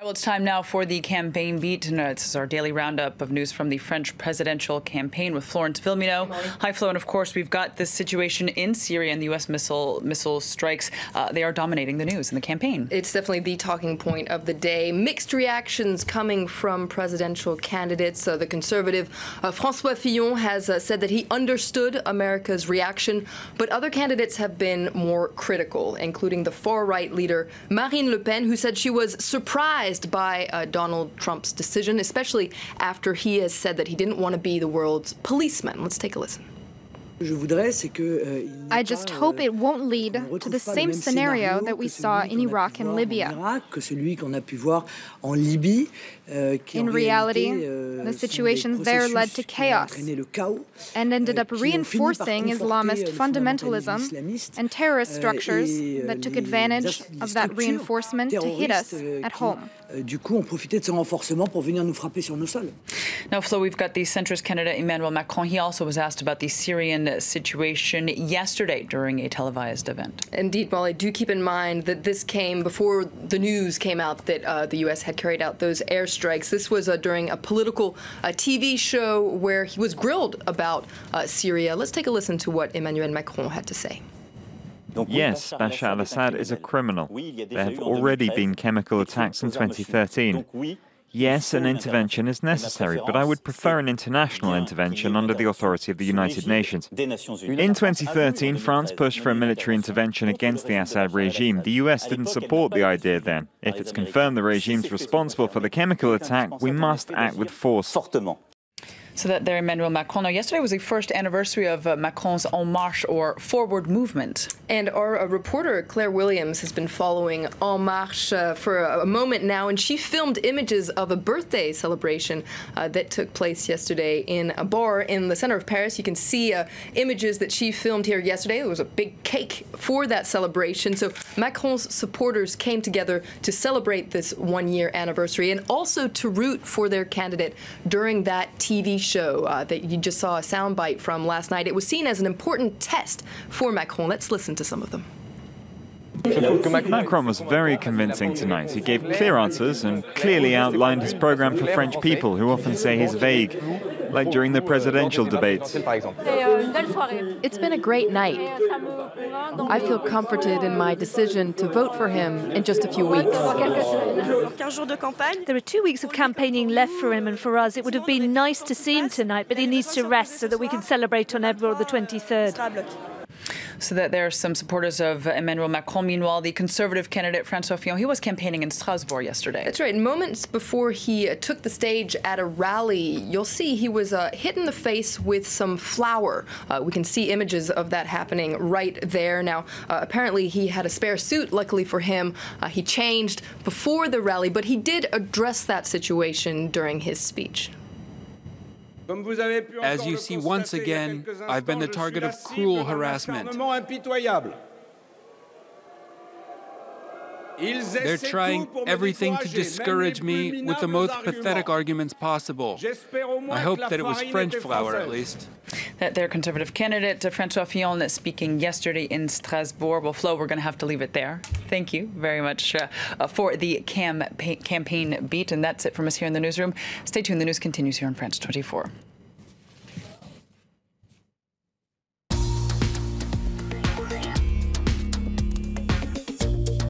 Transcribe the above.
Well, it's time now for the campaign beat. And this is our daily roundup of news from the French presidential campaign with Florence Vilmino. Hi, Flo. And of course, we've got this situation in Syria and the U.S. missile strikes. They are dominating the news in the campaign. It's definitely the talking point of the day. Mixed reactions coming from presidential candidates. The conservative François Fillon has said that he understood America's reaction, but other candidates have been more critical, including the far-right leader Marine Le Pen, who said she was surprised by Donald Trump's decision, especially after he has said that he didn't want to be the world's policeman. Let's take a listen. I just hope it won't lead to the same scenario that we saw in Iraq and Libya. In reality, the situations there led to chaos and ended up reinforcing Islamist fundamentalism and terrorist structures that took advantage of that reinforcement to hit us at home. Now, Flo, we've got the centrist candidate Emmanuel Macron. He also was asked about the Syrian situation yesterday during a televised event. Indeed, Molly, do keep in mind that this came before the news came out that the U.S. had carried out those airstrikes. This was during a political TV show where he was grilled about Syria. Let's take a listen to what Emmanuel Macron had to say. Yes, Bashar al-Assad is a criminal. There have already been chemical attacks in 2013. Yes, an intervention is necessary, but I would prefer an international intervention under the authority of the United Nations. In 2013, France pushed for a military intervention against the Assad regime. The US didn't support the idea then. If it's confirmed the regime's responsible for the chemical attack, we must act with force. So that there, Emmanuel Macron. Now, yesterday was the first anniversary of Macron's En Marche, or forward movement. And our reporter, Claire Williams, has been following En Marche for a moment now, and she filmed images of a birthday celebration that took place yesterday in a bar in the center of Paris. You can see images that she filmed here yesterday. There was a big cake for that celebration. So Macron's supporters came together to celebrate this one-year anniversary and also to root for their candidate during that TV show that you just saw a soundbite from last night. It was seen as an important test for Macron. Let's listen to some of them. Macron was very convincing tonight. He gave clear answers and clearly outlined his program for French people, who often say he's vague, like during the presidential debates. It's been a great night. I feel comforted in my decision to vote for him in just a few weeks. There are 2 weeks of campaigning left for him and for us. It would have been nice to see him tonight, but he needs to rest so that we can celebrate on April the 23rd. So that there are some supporters of Emmanuel Macron. Meanwhile, the conservative candidate François Fillon, he was campaigning in Strasbourg yesterday. That's right. Moments before he took the stage at a rally, you'll see he was hit in the face with some flour. We can see images of that happening right there. Now, apparently he had a spare suit. Luckily for him, he changed before the rally, but he did address that situation during his speech. As you see, once again, I've been the target of cruel harassment. They're trying everything to discourage me with the most pathetic arguments possible. I hope that it was French flour, at least. That their conservative candidate, François Fillon, speaking yesterday in Strasbourg. Well, Flo, we're going to have to leave it there. Thank you very much for the campaign beat. And that's it from us here in the newsroom. Stay tuned. The news continues here on France 24.